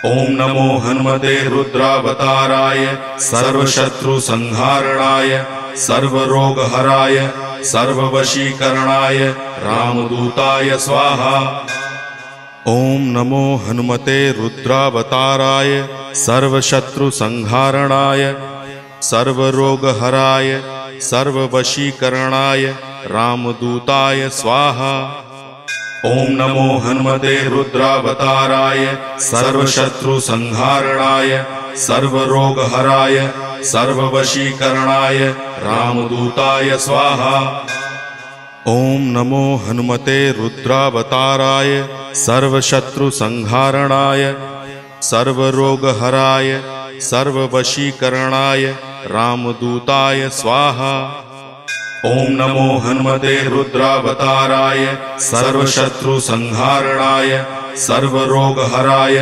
ओम नमो हनुमते रुद्रावताराय सर्वशत्रुसंहारणाय सर्वरोगहराय सर्ववशीकरणाय रामदूताय स्वाहा। ओम नमो हनुमते रुद्रावताराय सर्वशत्रुसंहारणाय सर्वरोगहराय सर्ववशीकरणाय रामदूताय स्वाहा। ओम नमो हनुमते रुद्रावताराय सर्वशत्रुसंहारणाय सर्वरोगहराय सर्ववशीकरणाय रामदूताय स्वाहा। ओम नमो हनुमते रुद्रावताराय सर्वशत्रुसंहारणाय सर्वरोगहराय सर्ववशीकरणाय रामदूताय स्वाहा। ओम नमो हनुमते रुद्रावताराय सर्वशत्रुसंहारणाय सर्वरोगहराय